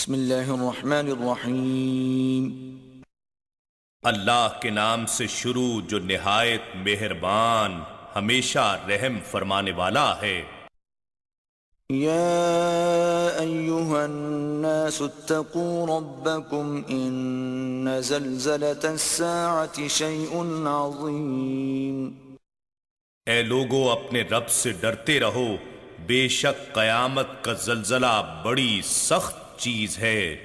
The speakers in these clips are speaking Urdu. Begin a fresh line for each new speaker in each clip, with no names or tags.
بسم اللہ الرحمن الرحیم۔
اللہ کے نام سے شروع جو نہایت مہربان ہمیشہ رحم فرمانے والا ہے۔
یا ایہا الناس اتقوا ربکم ان زلزلة الساعة شیء عظیم۔
اے لوگو اپنے رب سے ڈرتے رہو، بے شک قیامت کا زلزلہ بڑی سخت چیز ہے۔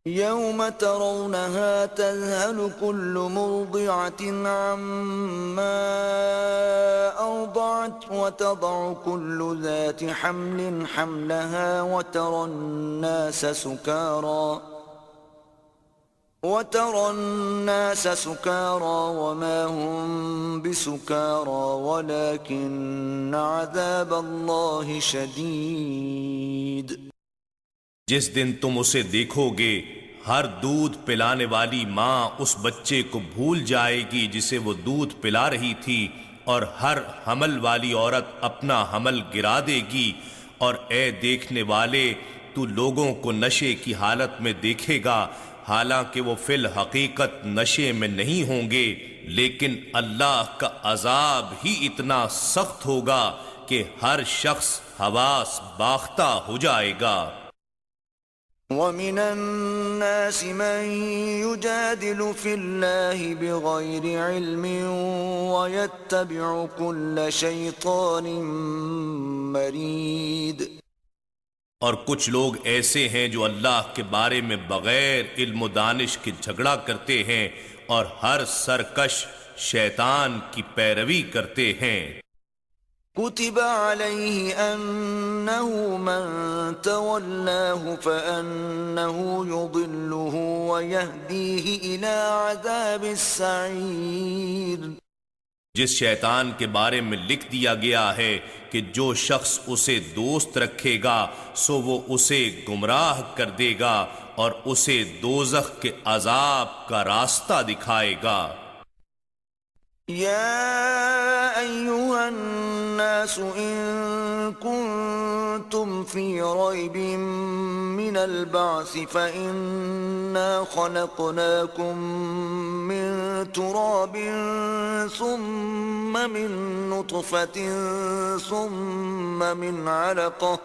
یوم ترونها تذہل کل مرضعة عما ارضعت وتضع كل ذات حمل حملها وترى الناس سكارى وما هم بسكارى ولكن عذاب الله شديد۔
جس دن تم اسے دیکھو گے، ہر دودھ پلانے والی ماں اس بچے کو بھول جائے گی جسے وہ دودھ پلا رہی تھی، اور ہر حمل والی عورت اپنا حمل گرا دے گی۔ اور اے دیکھنے والے، تو لوگوں کو نشے کی حالت میں دیکھے گا، حالانکہ وہ فی الحقیقت نشے میں نہیں ہوں گے، لیکن اللہ کا عذاب ہی اتنا سخت ہوگا کہ ہر شخص حواس باختہ ہو جائے گا۔
وَمِنَ النَّاسِ مَن يُجَادِلُ فِي اللَّهِ بِغَيْرِ عِلْمٍ وَيَتَّبِعُ كُلَّ شَيْطَانٍ مَرِيدٍ۔
اور کچھ لوگ ایسے ہیں جو اللہ کے بارے میں بغیر علم و دانش کے جھگڑا کرتے ہیں اور ہر سرکش شیطان کی پیروی کرتے ہیں۔
كتب عليه أنه من تولاه فأنه يضله ويهديه إلى عذاب السعير۔
جس شیطان کے بارے میں لکھ دیا گیا ہے کہ جو شخص اسے دوست رکھے گا سو وہ اسے گمراہ کر دے گا اور اسے دوزخ کے عذاب کا راستہ دکھائے گا۔
یا ایہا الناس ان کنتم فی ریب من البعث فإنا خلقناکم من تراب ثم من نطفة ثم من علقة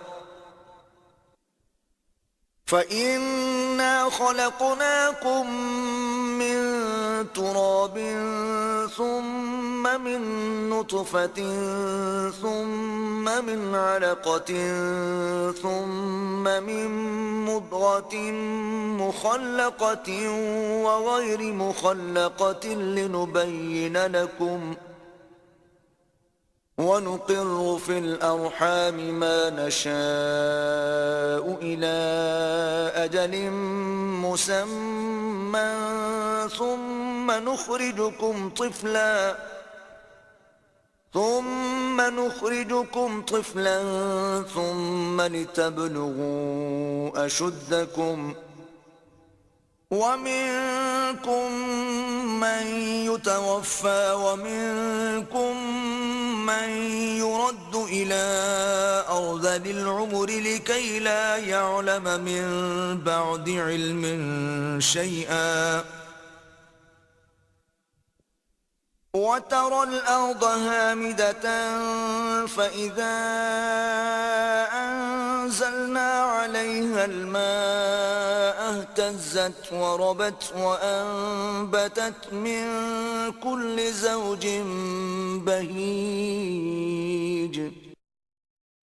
فإنا خلقناكم من تراب ثم من نطفة ثم من علقة ثم من مضغة مخلقة وغير مخلقة لنبين لكم وَنُقِرُّ فِي الْأَرْحَامِ مَا نَشَاءُ إِلَىٰ أَجَلٍ مُّسَمًّى ثُمَّ نُخْرِجُكُمْ طِفْلًا ثُمَّ لِتَبْلُغُوا أَشُدَّكُمْ وَمِنكُم مَّن يُتَوَفَّىٰ وَمِنكُم مَّن يُرَدُّ إِلَىٰ أَرْذَلِ الْعُمُرِ لِكَيْ لَا يَعْلَمَ مِن بَعْدِ عِلْمٍ شَيْئًا وَتَرَى الْأَرْضَ هَامِدَةً فَإِذَا أَنزَلْنَا عَلَيْهَا الْمَاءَ اهْتَزَّتْ وَرَبَتْ وَأَنبَتَتْ مِن كُلِّ زَوْجٍ بَهِيجٍ۔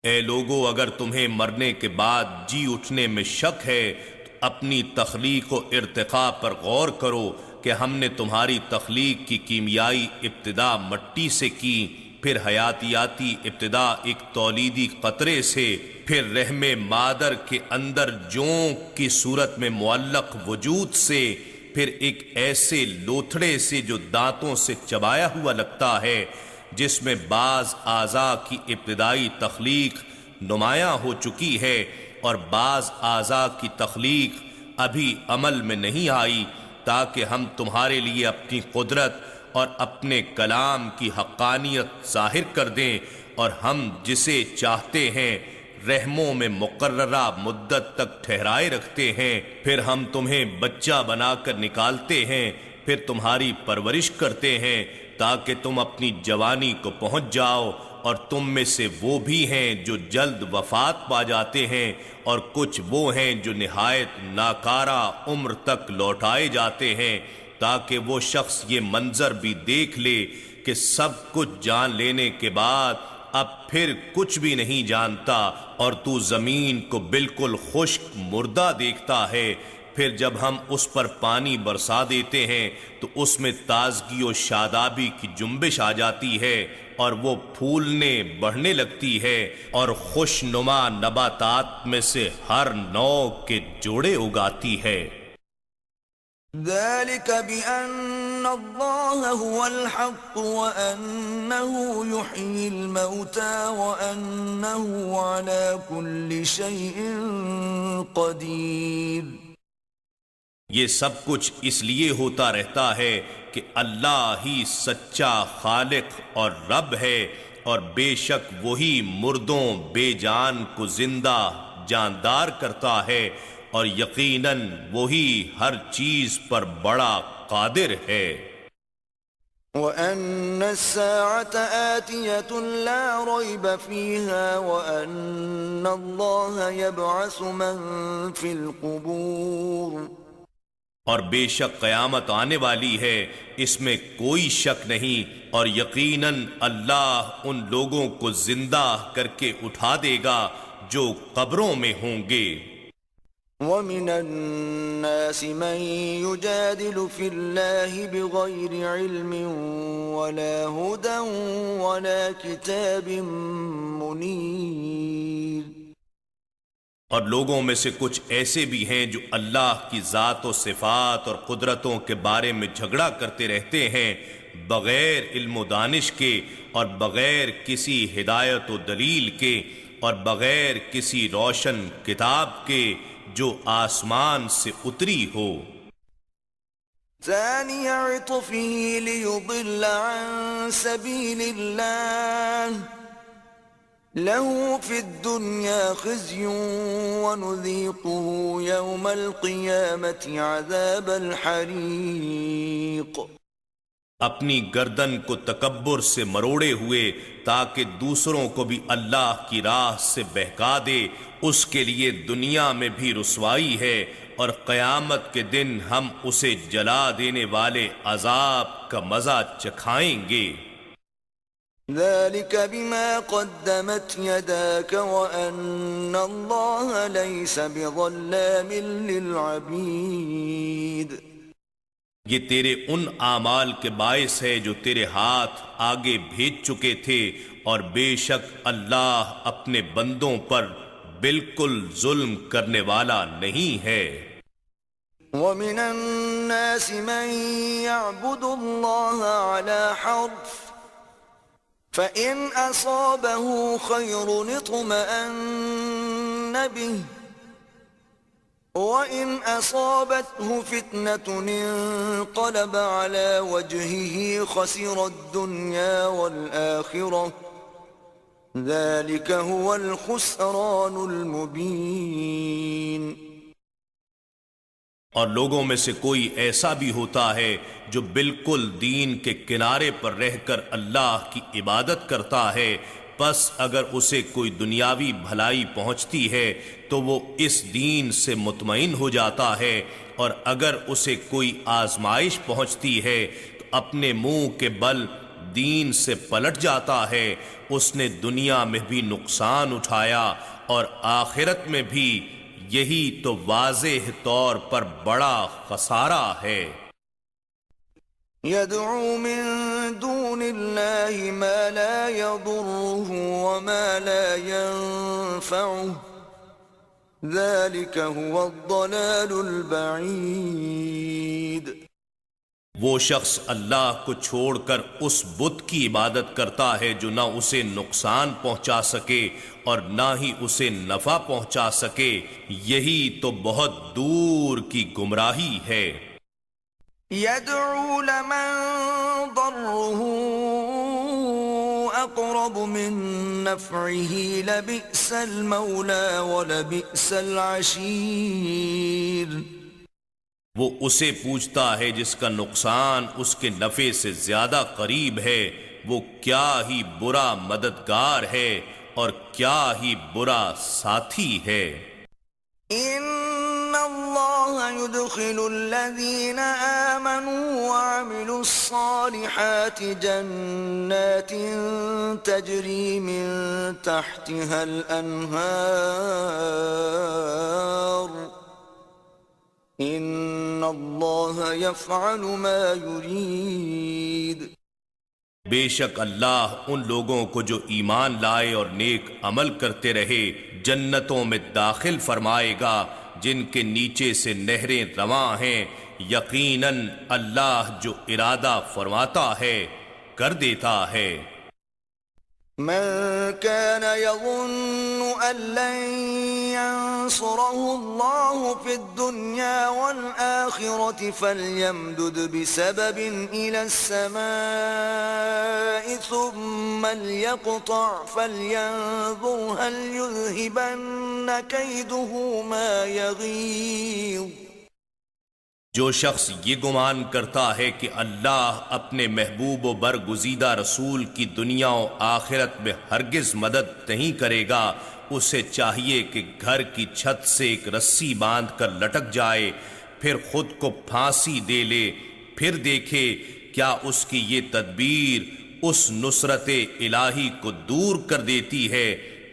اے لوگو، اگر تمہیں مرنے کے بعد جی اٹھنے میں شک ہے تو اپنی تخلیق و ارتقاء پر غور کرو کہ ہم نے تمہاری تخلیق کی کیمیائی ابتدا مٹی سے کی، پھر حیاتیاتی ابتدا ایک تولیدی قطرے سے، پھر رحم مادر کے اندر جونک کی صورت میں معلق وجود سے، پھر ایک ایسے لوتھڑے سے جو دانتوں سے چبایا ہوا لگتا ہے، جس میں بعض اعضاء کی ابتدائی تخلیق نمایاں ہو چکی ہے اور بعض اعضاء کی تخلیق ابھی عمل میں نہیں آئی، تاکہ ہم تمہارے لیے اپنی قدرت اور اپنے کلام کی حقانیت ظاہر کر دیں، اور ہم جسے چاہتے ہیں رحموں میں مقررہ مدت تک ٹھہرائے رکھتے ہیں، پھر ہم تمہیں بچہ بنا کر نکالتے ہیں، پھر تمہاری پرورش کرتے ہیں تاکہ تم اپنی جوانی کو پہنچ جاؤ، اور تم میں سے وہ بھی ہیں جو جلد وفات پا جاتے ہیں، اور کچھ وہ ہیں جو نہایت ناکارہ عمر تک لوٹائے جاتے ہیں، تاکہ وہ شخص یہ منظر بھی دیکھ لے کہ سب کچھ جان لینے کے بعد اب پھر کچھ بھی نہیں جانتا، اور تو زمین کو بالکل خشک مردہ دیکھتا ہے۔ پھر جب ہم اس پر پانی برسا دیتے ہیں تو اس میں تازگی و شادابی کی جنبش آ جاتی ہے، اور وہ پھولنے بڑھنے لگتی ہے، اور خوش نما نباتات میں سے ہر نوع کے جوڑے اگاتی ہے۔
ذلك بأن الله هو الحق وأنه يحيي الموتى وأنه على كل شيء قدير۔
یہ سب کچھ اس لیے ہوتا رہتا ہے کہ اللہ ہی سچا خالق اور رب ہے، اور بے شک وہی مردوں بے جان کو زندہ جاندار کرتا ہے، اور یقیناً وہی ہر چیز پر بڑا قادر ہے۔
وَأَنَّ السَّاعَةَ آتِيَةٌ لَا رَيْبَ فِيهَا وَأَنَّ اللَّهَ يَبْعَثُ مَن فِي الْقُبُورِ۔
اور بے شک قیامت آنے والی ہے، اس میں کوئی شک نہیں، اور یقیناً اللہ ان لوگوں کو زندہ کر کے اٹھا دے گا جو قبروں میں ہوں گے۔
وَمِنَ النَّاسِ مَن يُجَادِلُ فِي اللَّهِ بِغَيْرِ عِلْمٍ وَلَا هُدًى وَلَا كِتَابٍ مُنِيرٍ۔
اور لوگوں میں سے کچھ ایسے بھی ہیں جو اللہ کی ذات و صفات اور قدرتوں کے بارے میں جھگڑا کرتے رہتے ہیں بغیر علم و دانش کے، اور بغیر کسی ہدایت و دلیل کے، اور بغیر کسی روشن کتاب کے جو آسمان سے اتری ہو۔
ثاني عطفه ليضل عن سبيل الله له في الدنيا خزي ونذيقه يوم القيامة عذاب الحريق۔
اپنی گردن کو تکبر سے مروڑے ہوئے تاکہ دوسروں کو بھی اللہ کی راہ سے بہکا دے، اس کے لیے دنیا میں بھی رسوائی ہے، اور قیامت کے دن ہم اسے جلا دینے والے عذاب کا مزہ چکھائیں گے۔
ذلك بما قدمت يداك وأن الله ليس بظلام للعبيد۔
یہ تیرے ان اعمال کے باعث ہے جو تیرے ہاتھ آگے بھیج چکے تھے، اور بے شک اللہ اپنے بندوں پر بالکل ظلم کرنے والا نہیں ہے۔
وَمِنَ النَّاسِ مَن يَعْبُدُ اللَّهَ عَلَى حَرْفٍ فَإِنْ أَصَابَهُ خَيْرٌ اطْمَأَنَّ بِهِ وَإِنْ أَصَابَتْهُ فِتْنَةٌ انقَلَبَ عَلَى وَجْهِهِ خَسِرَ الدُّنْيَا وَالْآخِرَةَ ذَلِكَ هُوَ الْخُسْرَانُ الْمُبِينُ۔
اور لوگوں میں سے کوئی ایسا بھی ہوتا ہے جو بالکل دین کے کنارے پر رہ کر اللہ کی عبادت کرتا ہے، پس اگر اسے کوئی دنیاوی بھلائی پہنچتی ہے تو وہ اس دین سے مطمئن ہو جاتا ہے، اور اگر اسے کوئی آزمائش پہنچتی ہے تو اپنے منہ کے بل دین سے پلٹ جاتا ہے۔ اس نے دنیا میں بھی نقصان اٹھایا، اور آخرت میں بھی یہی تو واضح طور پر بڑا خسارہ ہے۔
يدعو من دون الله ما لا يضره وما لا ينفعه ذلك هو الضلال البعيد۔
وہ شخص اللہ کو چھوڑ کر اس بت کی عبادت کرتا ہے جو نہ اسے نقصان پہنچا سکے اور نہ ہی اسے نفع پہنچا سکے، یہی تو بہت دور کی گمراہی ہے۔
يدعو لمن ضره أقرب من نفعه لبئس المولى ولبئس العشير.
وہ اسے پوچھتا ہے جس کا نقصان اس کے نفع سے زیادہ قریب ہے، وہ کیا ہی برا مددگار ہے اور کیا ہی برا ساتھی ہے.
ان اللہ يدخل الذین آمنوا وعملوا الصالحات جنات تجری من تحتها الانہار ان اللہ یفعل ما یرید.
بے شک اللہ ان لوگوں کو جو ایمان لائے اور نیک عمل کرتے رہے جنتوں میں داخل فرمائے گا جن کے نیچے سے نہریں رواں ہیں. یقیناً اللہ جو ارادہ فرماتا ہے کر دیتا ہے.
من كان يظن أن لن ينصره الله في الدنيا والآخرة فليمدد بسبب إلى السماء ثم ليقطع فلينظر هل يذهبن كيده ما يغيظ.
جو شخص یہ گمان کرتا ہے کہ اللہ اپنے محبوب و برگزیدہ رسول کی دنیا و آخرت میں ہرگز مدد نہیں کرے گا، اسے چاہیے کہ گھر کی چھت سے ایک رسی باندھ کر لٹک جائے، پھر خود کو پھانسی دے لے، پھر دیکھے کیا اس کی یہ تدبیر اس نصرت الہی کو دور کر دیتی ہے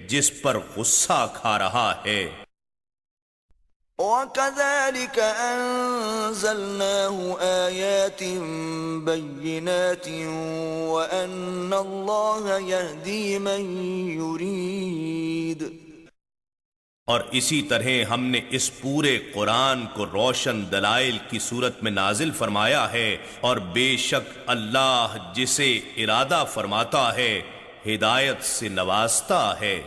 جس پر غصہ کھا رہا ہے.
وَكَذَلِكَ أَنزَلْنَاهُ آيَاتٍ بَيِّنَاتٍ وَأَنَّ اللَّهَ يَهْدِي مَن يُرِيدُ.
اور اسی طرح ہم نے اس پورے قرآن کو روشن دلائل کی صورت میں نازل فرمایا ہے، اور بے شک اللہ جسے ارادہ فرماتا ہے ہدایت سے نوازتا ہے.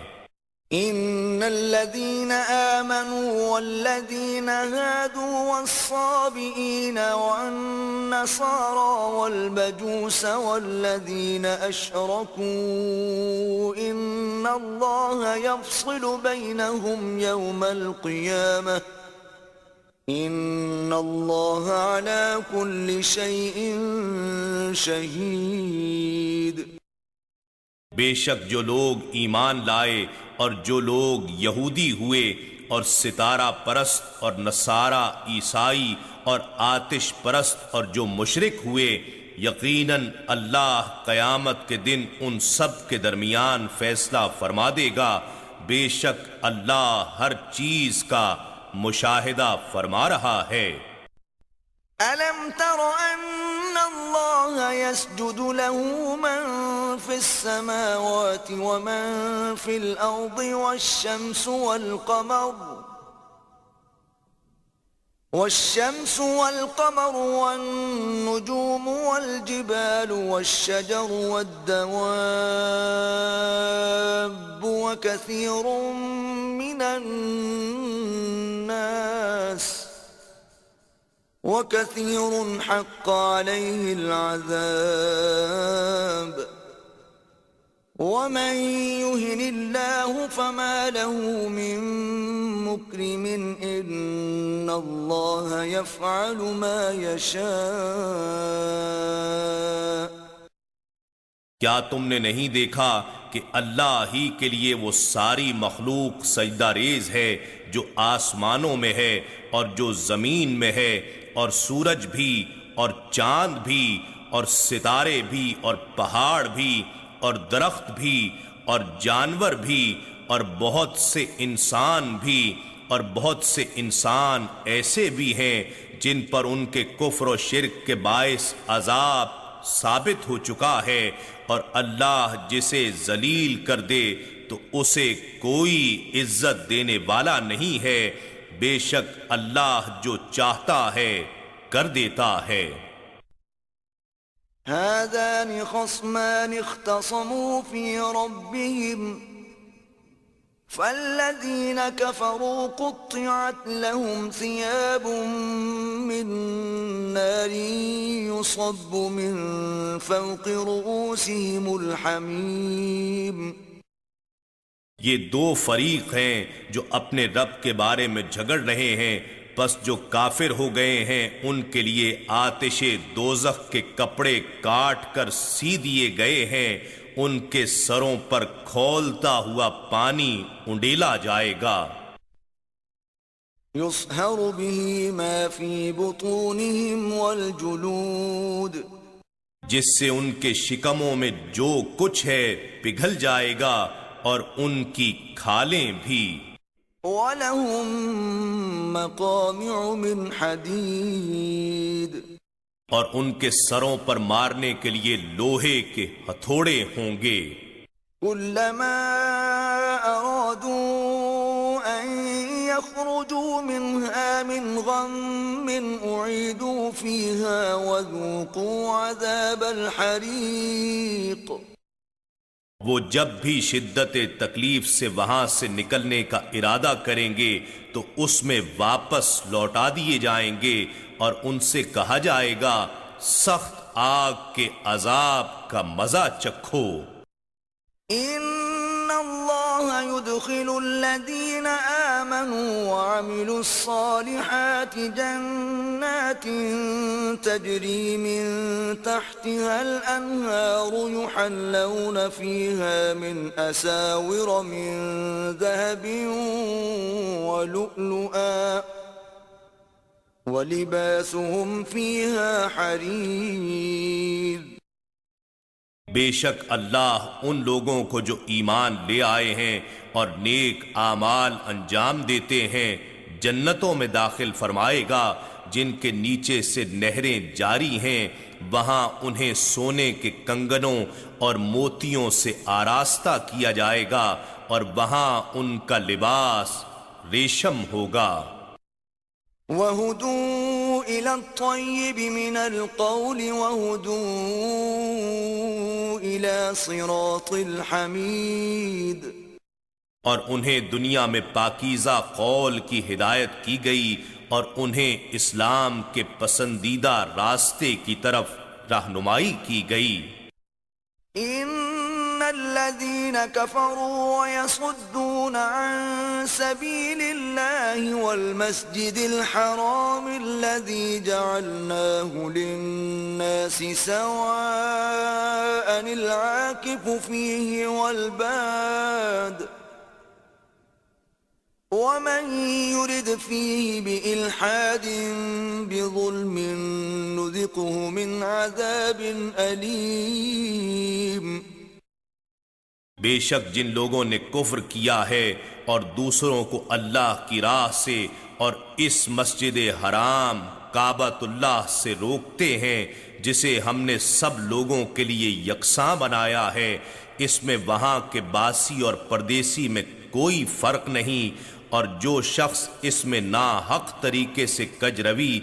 ان الذين آمنوا والذين هادوا والصابئين والنصارى والمجوس والذين أشركوا إن الله يفصل بينهم يوم القيامة إن الله على كل شيء شهيد.
بے شک جو لوگ ایمان لائے اور جو لوگ یہودی ہوئے اور ستارہ پرست اور نصارہ عیسائی اور آتش پرست اور جو مشرک ہوئے، یقیناً اللہ قیامت کے دن ان سب کے درمیان فیصلہ فرما دے گا. بے شک اللہ ہر چیز کا مشاہدہ فرما رہا ہے.
أَلَمْ تَرَ أَنَّ اللَّهَ يَسْجُدُ لَهُ مَن فِي السَّمَاوَاتِ وَمَن فِي الْأَرْضِ والشَّمْسُ وَالْقَمَرُ وَالنُّجُومُ وَالْجِبَالُ وَالشَّجَرُ وَالدَّوَابُّ وَكَثِيرٌ مِّنَ النَّاسِ وَكَثِيرٌ حَقَّ عَلَيْهِ الْعَذَابُ وَمَن يُهِنِ اللَّهُ فَمَا لَهُ مِن مُّكْرِمٍ إِنَّ اللَّهَ يَفْعَلُ مَا يَشَاءُ.
کیا تم نے نہیں دیکھا کہ اللہ ہی کے لیے وہ ساری مخلوق سجدہ ریز ہے جو آسمانوں میں ہے اور جو زمین میں ہے، اور سورج بھی اور چاند بھی اور ستارے بھی اور پہاڑ بھی اور درخت بھی اور جانور بھی اور بہت سے انسان بھی، اور بہت سے انسان ایسے بھی ہیں جن پر ان کے کفر و شرک کے باعث عذاب ثابت ہو چکا ہے. اور اللہ جسے ذلیل کر دے تو اسے کوئی عزت دینے والا نہیں ہے. بے شک اللہ جو چاہتا ہے کر دیتا ہے.
هذان خصمان اختصموا في ربهم فالذين كفروا قطعت لهم ثياب من نار يصب من فوق رؤوسهم الحميم.
یہ دو فریق ہیں جو اپنے رب کے بارے میں جھگڑ رہے ہیں، پس جو کافر ہو گئے ہیں ان کے لیے آتش دوزخ کے کپڑے کاٹ کر سی دیے گئے ہیں، ان کے سروں پر کھولتا ہوا پانی انڈیلا جائے گا.
يصهر به ما في بطونهم والجلود،
جس سے ان کے شکموں میں جو کچھ ہے پگھل جائے گا اور ان کی کھالیں بھی.
وَلَهُم مَّقَامِعُ مِنْ حَدِيدٍ،
اور ان کے سروں پر مارنے کے لیے لوہے کے ہتھوڑے ہوں گے.
كُلَّمَا أَرَادُوا أَن يَخْرُجُوا مِنْهَا مِنْ غَمٍّ أُعِيدُوا فِيهَا وَذُوقُوا عَذَابَ الْحَرِيقِ.
وہ جب بھی شدت تکلیف سے وہاں سے نکلنے کا ارادہ کریں گے تو اس میں واپس لوٹا دیے جائیں گے اور ان سے کہا جائے گا سخت آگ کے عذاب کا مزہ چکھو.
ان اللہ يدخل الذین آمنوا وعملوا الصالحات جنات تجری من تحتها الانہار يحلون فيها من اساور من ذهب ولؤلؤا ولباسهم فيها حرير.
بے شک اللہ ان لوگوں کو جو ایمان لے آئے ہیں اور نیک اعمال انجام دیتے ہیں جنتوں میں داخل فرمائے گا جن کے نیچے سے نہریں جاری ہیں، وہاں انہیں سونے کے کنگنوں اور موتیوں سے آراستہ کیا جائے گا اور وہاں ان کا لباس ریشم ہوگا.
وَهُدُوا إِلَى الطَّيِّبِ مِنَ الْقَوْلِ وَهُدُوا إِلَى صِرَاطِ الْحَمِيدِ.
اور انہیں دنیا میں پاکیزہ قول کی ہدایت کی گئی اور انہیں اسلام کے پسندیدہ راستے کی طرف رہنمائی کی گئی.
ان الذين كفروا ويصدون عن سبيل الله والمسجد الحرام الذي جعلناه للناس سواء العاكف فيه والباد ومن يرد فيه بإلحاد بظلم نذقه من عذاب أليم.
بے شک جن لوگوں نے کفر کیا ہے اور دوسروں کو اللہ کی راہ سے اور اس مسجد حرام کعبۃ اللہ سے روکتے ہیں جسے ہم نے سب لوگوں کے لیے یکساں بنایا ہے، اس میں وہاں کے باسی اور پردیسی میں کوئی فرق نہیں، اور جو شخص اس میں ناحق طریقے سے کجروی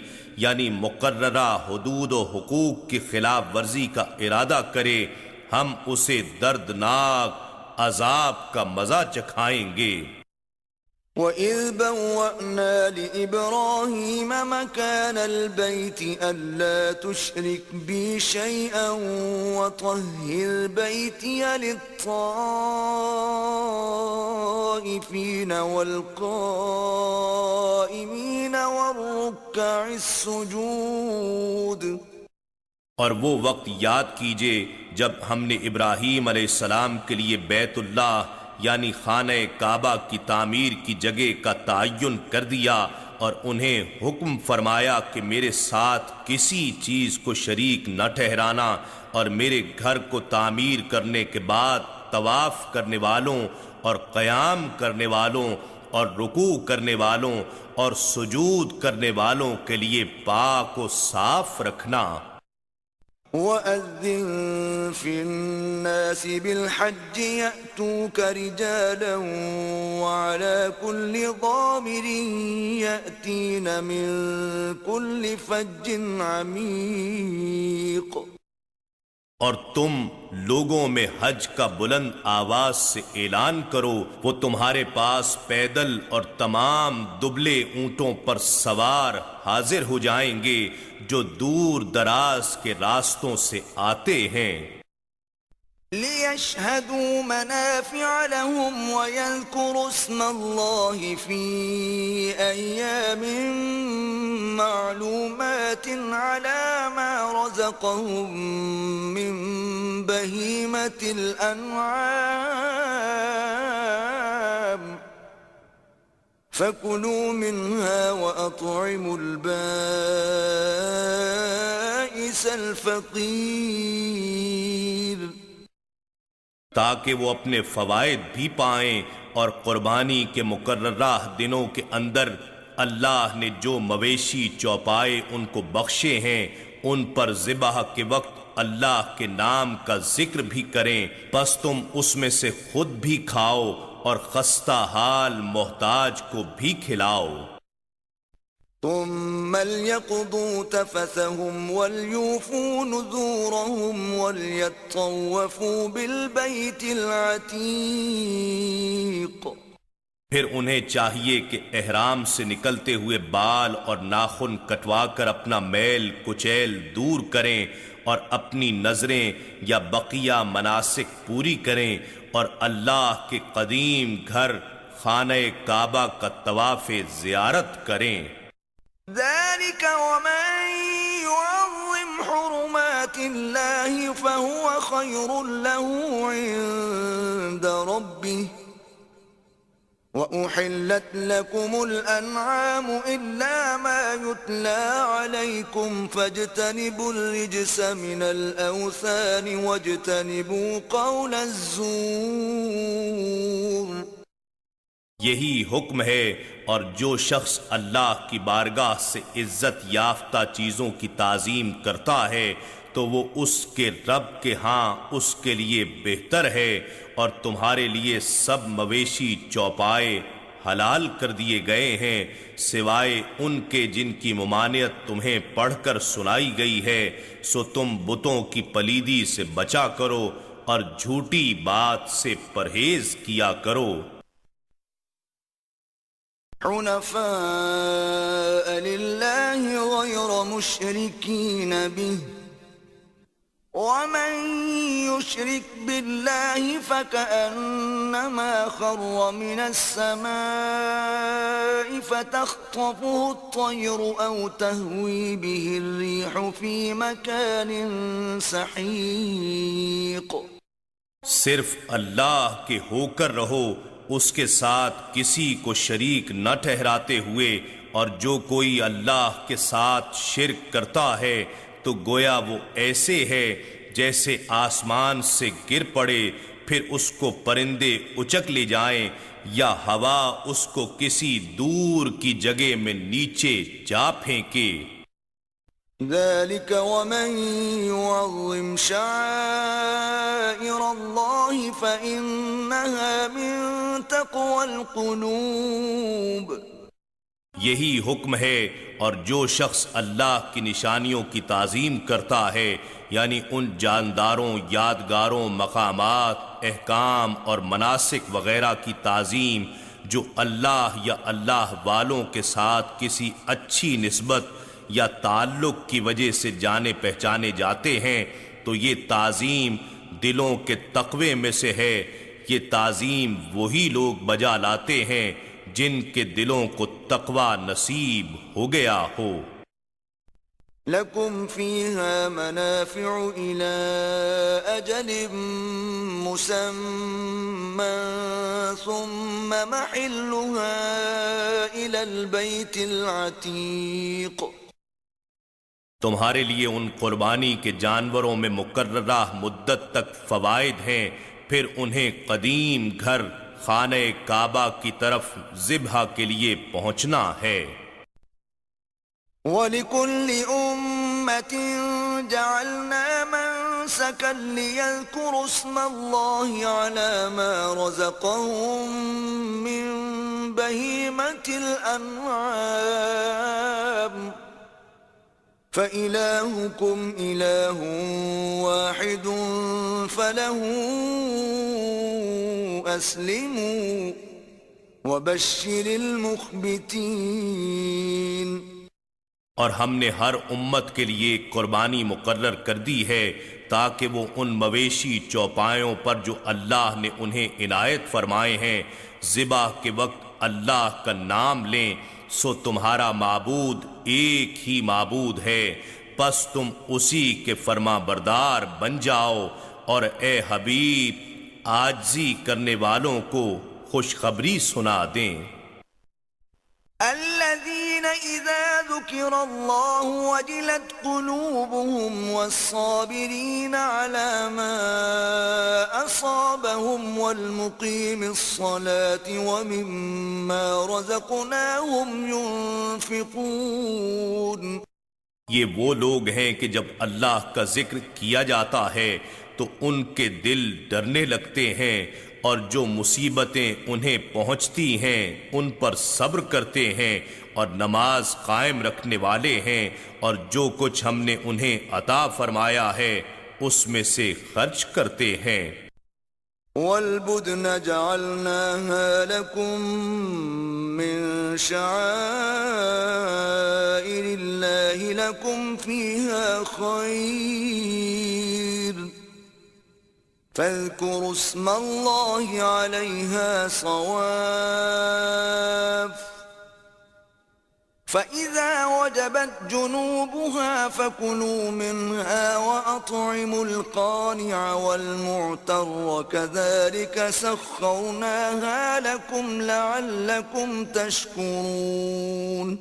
یعنی مقررہ حدود و حقوق کی خلاف ورزی کا ارادہ کرے ہم اسے دردناک عذاب کا مزہ چکھائیں گے.
وَإِذْ بَوَّأْنَا لِإِبْرَاهِيمَ مَكَانَ الْبَيْتِ أَلَّا تُشْرِكْ بِي شَيْئًا وَطَهِّرْ بَيْتِيَ لِلطَّائِفِينَ وَالْقَائِمِينَ وَالرُّكَّعِ السُّجُودِ.
اور وہ وقت یاد کیجئے جب ہم نے ابراہیم علیہ السلام کے لیے بیت اللہ یعنی خانہ کعبہ کی تعمیر کی جگہ کا تعین کر دیا اور انہیں حکم فرمایا کہ میرے ساتھ کسی چیز کو شریک نہ ٹھہرانا، اور میرے گھر کو تعمیر کرنے کے بعد طواف کرنے والوں اور قیام کرنے والوں اور رکوع کرنے والوں اور سجود کرنے والوں کے لیے پاک و صاف رکھنا.
وَأَذِّن فِي النَّاسِ بِالْحَجِّ يَأْتُوكَ رِجَالًا وَعَلَى كُلِّ ضَامِرٍ يَأْتِينَ مِن كُلِّ فَجٍّ عَمِيقٍ.
اور تم لوگوں میں حج کا بلند آواز سے اعلان کرو، وہ تمہارے پاس پیدل اور تمام دبلے اونٹوں پر سوار حاضر ہو جائیں گے جو دور دراز کے راستوں سے آتے ہیں،
لِيَشْهَدُوا مَنَافِعَ لَهُمْ وَيَذْكُرُوا اسْمَ اللَّهِ فِي أَيَّامٍ مَّعْلُومَاتٍ عَلَىٰ مَا رَزَقَهُم مِّن بَهِيمَةِ الْأَنْعَامِ فَكُلُوا مِنْهَا وَأَطْعِمُوا الْبَائِسَ الْفَقِيرَ،
تاکہ وہ اپنے فوائد بھی پائیں، اور قربانی کے مقررہ دنوں کے اندر اللہ نے جو مویشی چوپائے ان کو بخشے ہیں ان پر ذبح کے وقت اللہ کے نام کا ذکر بھی کریں، بس تم اس میں سے خود بھی کھاؤ اور خستہ حال محتاج کو بھی کھلاؤ۔
ثم ليقضوا تفثهم وليوفوا نذورهم وليطوفوا بالبيت العتيق،
پھر انہیں چاہیے کہ احرام سے نکلتے ہوئے بال اور ناخن کٹوا کر اپنا میل کچیل دور کریں اور اپنی نظریں یا بقیہ مناسک پوری کریں، اور اللہ کے قدیم گھر خانہ کعبہ کا طواف زیارت کریں۔
ذلك ومن يعظم حرمات الله فهو خير له عند ربه وأحلت لكم الأنعام إلا ما يتلى عليكم فاجتنبوا الرجس من الأوثان واجتنبوا قول الزور۔
یہی حکم ہے، اور جو شخص اللہ کی بارگاہ سے عزت یافتہ چیزوں کی تعظیم کرتا ہے تو وہ اس کے رب کے ہاں اس کے لیے بہتر ہے، اور تمہارے لیے سب مویشی چوپائے حلال کر دیے گئے ہیں سوائے ان کے جن کی ممانعت تمہیں پڑھ کر سنائی گئی ہے، سو تم بتوں کی پلیدی سے بچا کرو اور جھوٹی بات سے پرہیز کیا کرو۔
حنفاء لله غير مشركين به ومن يشرك بالله فكأنما خر من السماء فتخطفه الطير أو تهوي به الريح في مكان سحيق۔
صرف اللہ کے ہو کر رہو، اس کے ساتھ کسی کو شریک نہ ٹھہراتے ہوئے، اور جو کوئی اللہ کے ساتھ شرک کرتا ہے تو گویا وہ ایسے ہے جیسے آسمان سے گر پڑے پھر اس کو پرندے اچک لے جائیں یا ہوا اس کو کسی دور کی جگہ میں نیچے جا پھینکے۔
ذلك ومن يعظم شعائر الله فإنها من تقوى القلوب۔
یہی حکم ہے، اور جو شخص اللہ کی نشانیوں کی تعظیم کرتا ہے، یعنی ان جانداروں، یادگاروں، مقامات، احکام اور مناسک وغیرہ کی تعظیم جو اللہ یا اللہ والوں کے ساتھ کسی اچھی نسبت یا تعلق کی وجہ سے جانے پہچانے جاتے ہیں، تو یہ تعظیم دلوں کے تقوی میں سے ہے۔ یہ تعظیم وہی لوگ بجا لاتے ہیں جن کے دلوں کو تقوی نصیب ہو گیا ہو۔
لَكُمْ فِيهَا مَنَافِعُ إِلَىٰ أَجَلٍ مُّسَمًّى ثُمَّ مَحِلُّهَا إِلَى الْبَيْتِ الْعَتِيقِ۔
تمہارے لیے ان قربانی کے جانوروں میں مقررہ مدت تک فوائد ہیں، پھر انہیں قدیم گھر خانہ کعبہ کی طرف ذبح کے لیے پہنچنا ہے۔
وَلِكُلِّ أُمَّةٍ جَعَلْنَا مَنسَكًا لِيَذْكُرُوا اسْمَ اللَّهِ عَلَى مَا رَزَقَهُم مِّن بَهِيمَةِ الْأَنْعَامِ فإلهكم إله واحد فله أسلموا وبشر المخبتين۔
اور ہم نے ہر امت کے لیے ایک قربانی مقرر کر دی ہے تاکہ وہ ان مویشی چوپایوں پر جو اللہ نے انہیں عنایت فرمائے ہیں ذبح کے وقت اللہ کا نام لیں، سو تمہارا معبود ایک ہی معبود ہے، پس تم اسی کے فرما بردار بن جاؤ، اور اے حبیب عاجزی کرنے والوں کو خوشخبری سنا دیں۔
الذين إذا ذكر الله وجلت قلوبهم والصابرين على ما أصابهم والمقيم الصلاة ومما رزقناهم ينفقون۔
یہ وہ لوگ ہیں کہ جب اللہ کا ذکر کیا جاتا ہے تو ان کے دل ڈرنے لگتے ہیں، اور جو مصیبتیں انہیں پہنچتی ہیں ان پر صبر کرتے ہیں، اور نماز قائم رکھنے والے ہیں، اور جو کچھ ہم نے انہیں عطا فرمایا ہے اس میں سے خرچ کرتے ہیں۔
وَالْبُدْنَ جَعَلْنَاهَا لَكُم مِّن شَعَائِرِ اللَّهِ لَكُمْ فِيهَا خَيْرٌ فاذكروا اسم الله عليها صواف فإذا وجبت جنوبها فكلوا منها وأطعموا القانع والمعتر كذلك سخرناها لكم لعلكم تشكرون۔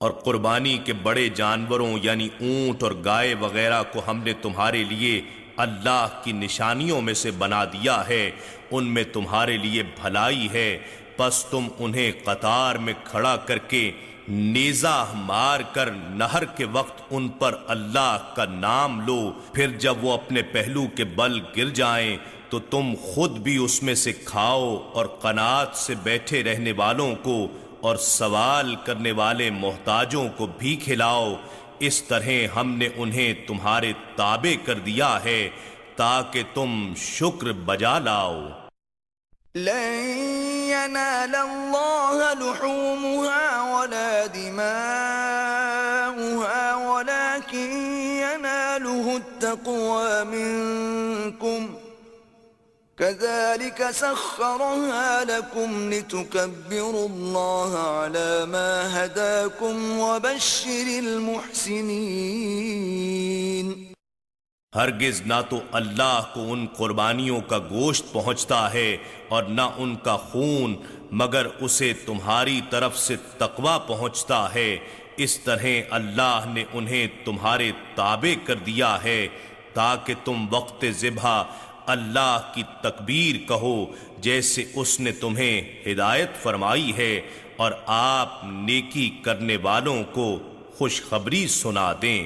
اور قربانی کے بڑے جانوروں یعنی اونٹ اور گائے وغیرہ کو ہم نے تمہارے لیے اللہ کی نشانیوں میں سے بنا دیا ہے، ان میں تمہارے لیے بھلائی ہے، پس تم انہیں قطار میں کھڑا کر کے نیزہ مار کر نہر کے وقت ان پر اللہ کا نام لو، پھر جب وہ اپنے پہلو کے بل گر جائیں تو تم خود بھی اس میں سے کھاؤ، اور قناعت سے بیٹھے رہنے والوں کو اور سوال کرنے والے محتاجوں کو بھی کھلاؤ۔ اس طرح ہم نے انہیں تمہارے تابع کر دیا ہے تاکہ تم شکر بجا لاؤ۔
لن ينال الله لحومها ولا دماؤها ولكن يناله التقوى منكم كذلك سخرها لكم لتكبروا الله على ما هداكم وبشر المحسنين۔
ہرگز نہ تو اللہ کو ان قربانیوں کا گوشت پہنچتا ہے اور نہ ان کا خون، مگر اسے تمہاری طرف سے تقوی پہنچتا ہے۔ اس طرح اللہ نے انہیں تمہارے تابع کر دیا ہے تاکہ تم وقت ذبح اللہ کی تکبیر کہو جیسے اس نے تمہیں ہدایت فرمائی ہے، اور آپ نیکی کرنے والوں کو خوشخبری سنا دیں۔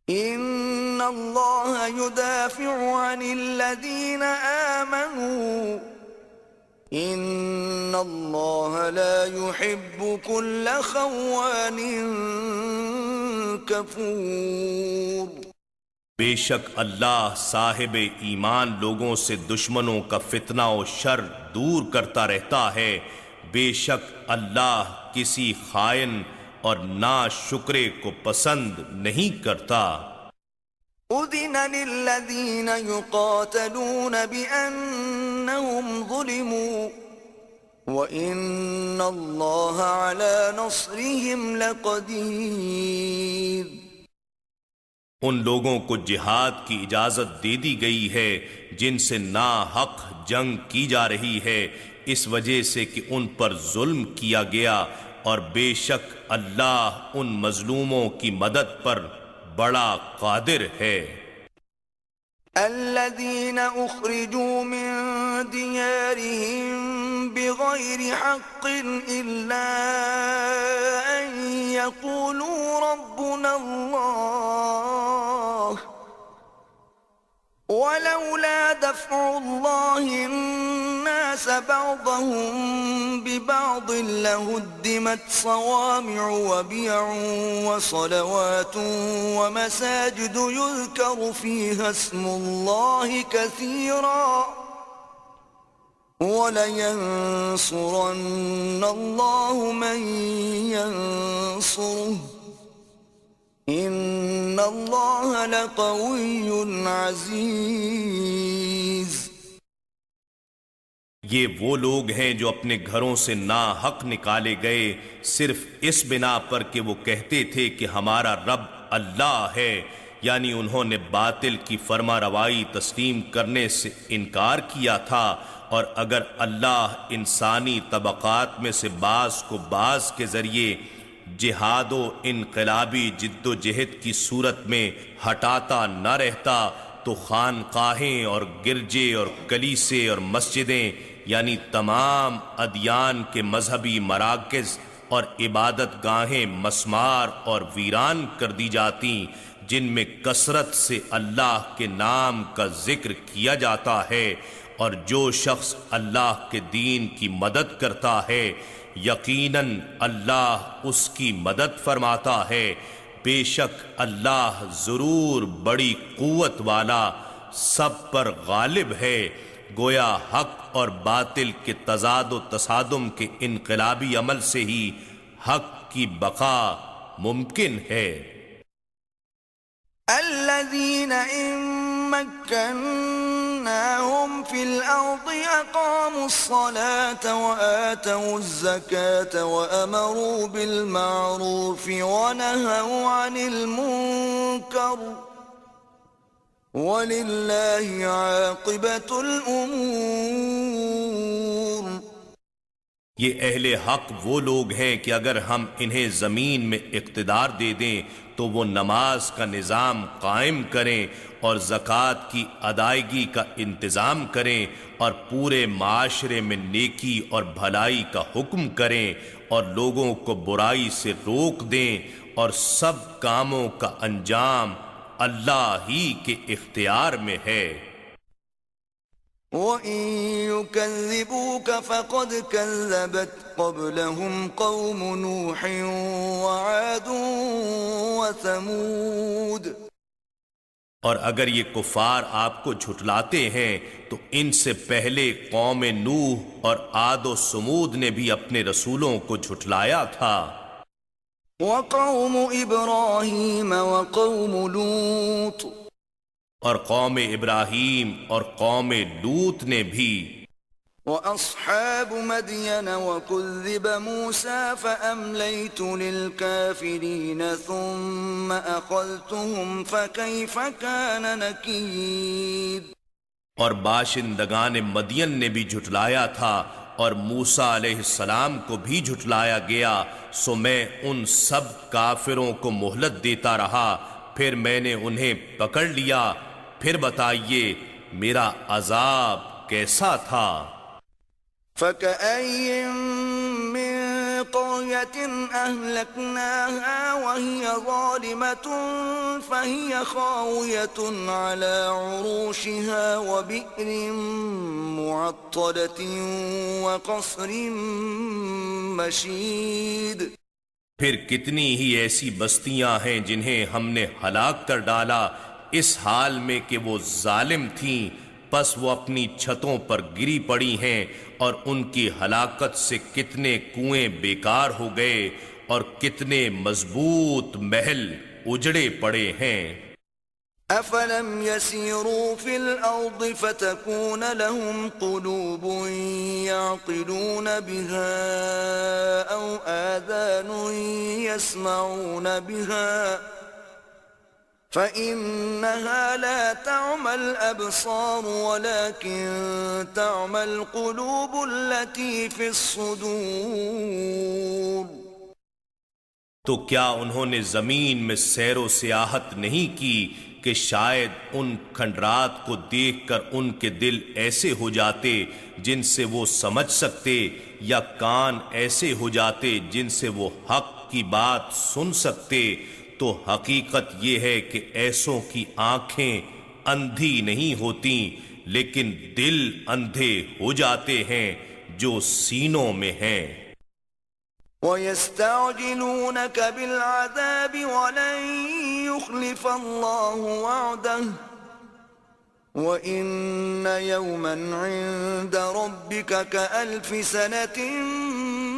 ان اللہ يدافع عن الذین آمنوا ان اللہ لا يحب كل خوان کفور۔
بے شک اللہ صاحب ایمان لوگوں سے دشمنوں کا فتنہ و شر دور کرتا رہتا ہے، بے شک اللہ کسی خائن اور ناشکرے کو پسند نہیں کرتا۔
اذن للذین یقاتلون بأنہم ظلموا وَإِنَّ اللَّهَ عَلَى نَصْرِهِمْ لَقَدِيرٌ۔
ان لوگوں کو جہاد کی اجازت دے دی گئی ہے جن سے ناحق جنگ کی جا رہی ہے، اس وجہ سے کہ ان پر ظلم کیا گیا، اور بے شک اللہ ان مظلوموں کی مدد پر بڑا قادر ہے۔
الذين اخرجوا من ديارهم بغير حق الا ان يقولوا ربنا الله ولولا دفع الله الناس بعضهم ببعض لهدمت صوامع وبيع وصلوات ومساجد يذكر فيها اسم الله كثيرا وَلَيَنصُرَنَّ اللَّهُ مَن يَنصُرُهُ إِنَّ اللَّهَ لَقَوِيٌّ عَزِيزٌ۔
یہ وہ لوگ ہیں جو اپنے گھروں سے ناحق نکالے گئے صرف اس بنا پر کہ وہ کہتے تھے کہ ہمارا رب اللہ ہے، یعنی انہوں نے باطل کی فرما روائی تسلیم کرنے سے انکار کیا تھا، اور اگر اللہ انسانی طبقات میں سے بعض کو بعض کے ذریعے جہاد و انقلابی جد و جہد کی صورت میں ہٹاتا نہ رہتا تو خانقاہیں اور گرجے اور کلیسے اور مسجدیں یعنی تمام ادیان کے مذہبی مراکز اور عبادت گاہیں مسمار اور ویران کر دی جاتی، جن میں کثرت سے اللہ کے نام کا ذکر کیا جاتا ہے، اور جو شخص اللہ کے دین کی مدد کرتا ہے یقیناً اللہ اس کی مدد فرماتا ہے، بے شک اللہ ضرور بڑی قوت والا سب پر غالب ہے۔ گویا حق اور باطل کے تضاد و تصادم کے انقلابی عمل سے ہی حق کی بقا ممکن ہے۔
الذين إن مكناهم في الأرض أقاموا الصلاة وآتوا الزكاة وأمروا بالمعروف ونهوا عن المنكر ولله عاقبة الأمور۔
یہ اہل حق وہ لوگ ہیں کہ اگر ہم انہیں زمین میں اقتدار دے دیں تو وہ نماز کا نظام قائم کریں اور زکوٰۃ کی ادائیگی کا انتظام کریں اور پورے معاشرے میں نیکی اور بھلائی کا حکم کریں اور لوگوں کو برائی سے روک دیں، اور سب کاموں کا انجام اللہ ہی کے اختیار میں ہے۔
وَإِن يُكَذِّبُوكَ فَقَدْ كَذَّبَتْ قَبْلَهُمْ قَوْمُ نُوحٍ وَعَادٌ وَثَمُودَ۔
اور اگر یہ کفار آپ کو جھٹلاتے ہیں تو ان سے پہلے قوم نوح اور عاد و سمود نے بھی اپنے رسولوں کو جھٹلایا تھا۔
وَقَوْمُ إِبْرَاهِيمَ وَقَوْمُ لُوطٍ،
اور قوم ابراہیم اور قوم لوط نے بھی۔
وَأَصْحَابُ مَدْيَنَ وَكُذِّبَ مُوسَى فَأَمْلَيْتُ لِلْكَافِرِينَ ثُمَّ أَخَذْتُهُمْ فَكَيْفَ كَانَ نَكِيرِ۔
اور باشندگان مدین نے بھی جھٹلایا تھا اور موسیٰ علیہ السلام کو بھی جھٹلایا گیا، سو میں ان سب کافروں کو مہلت دیتا رہا، پھر میں نے انہیں پکڑ لیا، پھر بتائیے میرا عذاب کیسا تھا۔
فَكَأَيٍّ مِّن قَرْيَةٍ أَهْلَكْنَاهَا وَهِيَ ظَالِمَةٌ فَهِيَ خَاوِيَةٌ عَلَى عُرُوشِهَا وَبِئْرٍ مُّعَطَّلَةٍ وَقَصْرٍ مَّشِيدٍ۔
پھر کتنی ہی ایسی بستیاں ہیں جنہیں ہم نے ہلاک کر ڈالا اس حال میں کہ وہ ظالم تھیں، پس وہ اپنی چھتوں پر گری پڑی ہیں، اور ان کی ہلاکت سے کتنے کنویں بیکار ہو گئے اور کتنے مضبوط محل اجڑے پڑے ہیں۔
أَفَلَمْ يَسِيرُوا فِي الْأَرْضِ فَتَكُونَ لَهُمْ قُلُوبٌ يَعْقِلُونَ بِهَا أَوْ آذَانٌ يَسْمَعُونَ بِهَا فَإِنَّهَا لَا تَعْمَى الْأَبْصَارُ وَلَكِن تَعْمَى الْقُلُوبُ الَّتِي فِي الصُّدُورِ۔
تو کیا انہوں نے زمین میں سیر و سیاحت نہیں کی کہ شاید ان کھنڈرات کو دیکھ کر ان کے دل ایسے ہو جاتے جن سے وہ سمجھ سکتے، یا کان ایسے ہو جاتے جن سے وہ حق کی بات سن سکتے؟ تو حقیقت یہ ہے کہ ایسوں کی آنکھیں اندھی نہیں ہوتی لیکن دل اندھے ہو جاتے ہیں جو سینوں میں ہیں۔
وَيَسْتَعْجِلُونَكَ بِالْعَذَابِ وَلَن يُخْلِفَ اللَّهُ وَعْدَهُ وَإِنَّ يَوْمًا عِندَ رَبِّكَ كَأَلْفِ سَنَةٍ